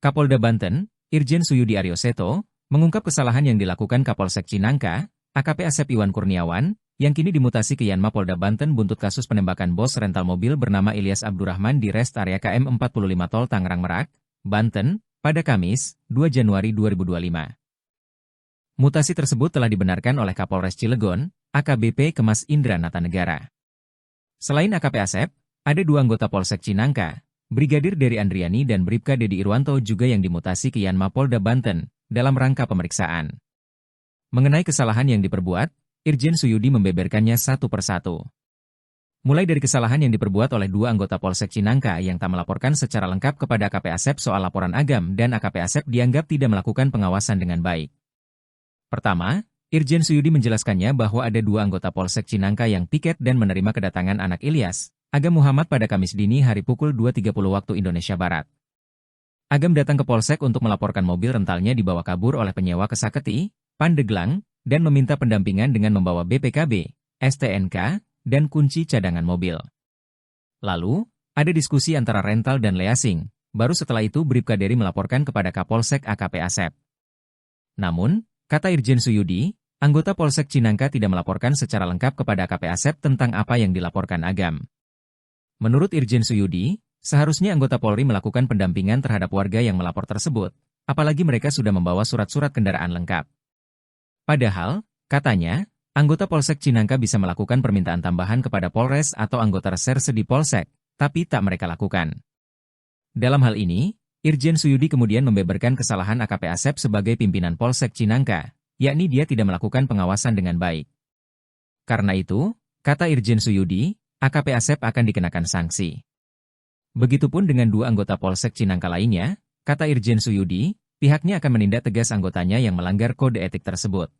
Kapolda Banten, Irjen Suyudi Aryoseto, mengungkap kesalahan yang dilakukan Kapolsek Cinangka, AKP Asep Iwan Kurniawan, yang kini dimutasi ke Yanma Polda Banten buntut kasus penembakan bos rental mobil bernama Ilyas Abdurrahman di rest area KM 45 Tol Tangerang Merak, Banten, pada Kamis, 2 Januari 2025. Mutasi tersebut telah dibenarkan oleh Kapolres Cilegon, AKBP Kemas Indra Natanegara. Selain AKP Asep, ada 2 anggota Polsek Cinangka, Brigadir Dery Andriani dan Bribka Dedi Irwanto juga yang dimutasi ke Yanma Polda Banten, dalam rangka pemeriksaan. Mengenai kesalahan yang diperbuat, Irjen Suyudi membeberkannya satu persatu. Mulai dari kesalahan yang diperbuat oleh 2 anggota Polsek Cinangka yang tak melaporkan secara lengkap kepada AKP Asep soal laporan agam dan AKP Asep dianggap tidak melakukan pengawasan dengan baik. Pertama, Irjen Suyudi menjelaskannya bahwa ada 2 anggota Polsek Cinangka yang piket dan menerima kedatangan anak Ilyas, Agam Muhammad pada Kamis dini hari pukul 2.30 waktu Indonesia Barat. Agam datang ke Polsek untuk melaporkan mobil rentalnya dibawa kabur oleh penyewa ke Saketi, Pandeglang, dan meminta pendampingan dengan membawa BPKB, STNK, dan kunci cadangan mobil. Lalu, ada diskusi antara rental dan leasing, baru setelah itu Bribka Dery melaporkan kepada Kapolsek AKP Asep. Namun, kata Irjen Suyudi, anggota Polsek Cinangka tidak melaporkan secara lengkap kepada AKP Asep tentang apa yang dilaporkan Agam. Menurut Irjen Suyudi, seharusnya anggota Polri melakukan pendampingan terhadap warga yang melapor tersebut, apalagi mereka sudah membawa surat-surat kendaraan lengkap. Padahal, katanya, anggota Polsek Cinangka bisa melakukan permintaan tambahan kepada Polres atau anggota reserse di Polsek, tapi tak mereka lakukan. Dalam hal ini, Irjen Suyudi kemudian membeberkan kesalahan AKP Asep sebagai pimpinan Polsek Cinangka, yakni dia tidak melakukan pengawasan dengan baik. Karena itu, kata Irjen Suyudi, AKP Asep akan dikenakan sanksi. Begitupun dengan 2 anggota Polsek Cinangka lainnya, kata Irjen Suyudi, pihaknya akan menindak tegas anggotanya yang melanggar kode etik tersebut.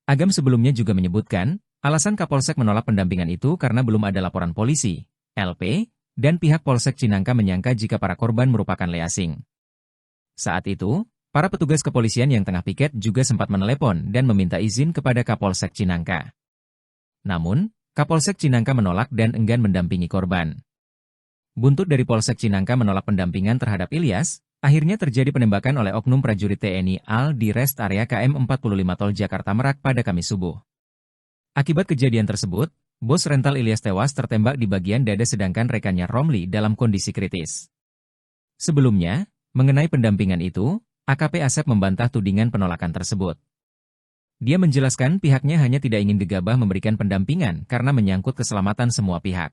Agam sebelumnya juga menyebutkan, alasan Kapolsek menolak pendampingan itu karena belum ada laporan polisi, LP, dan pihak Polsek Cinangka menyangka jika para korban merupakan leasing. Saat itu, para petugas kepolisian yang tengah piket juga sempat menelepon dan meminta izin kepada Kapolsek Cinangka. Namun, Kapolsek Cinangka menolak dan enggan mendampingi korban. Buntut dari Polsek Cinangka menolak pendampingan terhadap Ilyas, akhirnya terjadi penembakan oleh oknum prajurit TNI AL di rest area KM 45 Tol Jakarta Merak pada Kamis subuh. Akibat kejadian tersebut, bos rental Ilyas tewas tertembak di bagian dada sedangkan rekannya Romli dalam kondisi kritis. Sebelumnya, mengenai pendampingan itu, AKP Asep membantah tudingan penolakan tersebut. Dia menjelaskan pihaknya hanya tidak ingin gegabah memberikan pendampingan karena menyangkut keselamatan semua pihak.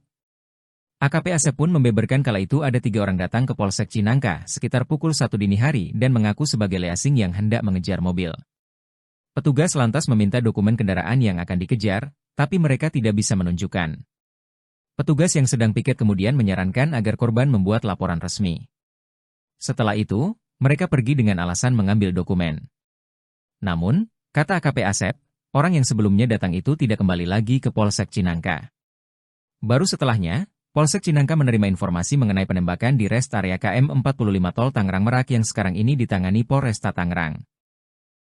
AKP Asep pun membeberkan kala itu ada 3 orang datang ke Polsek Cinangka sekitar pukul 1 dini hari dan mengaku sebagai leasing yang hendak mengejar mobil. Petugas lantas meminta dokumen kendaraan yang akan dikejar, tapi mereka tidak bisa menunjukkan. Petugas yang sedang piket kemudian menyarankan agar korban membuat laporan resmi. Setelah itu, mereka pergi dengan alasan mengambil dokumen. Namun, kata AKP Asep, orang yang sebelumnya datang itu tidak kembali lagi ke Polsek Cinangka. Baru setelahnya, Polsek Cinangka menerima informasi mengenai penembakan di rest area KM 45 Tol Tangerang Merak yang sekarang ini ditangani Polresta Tangerang.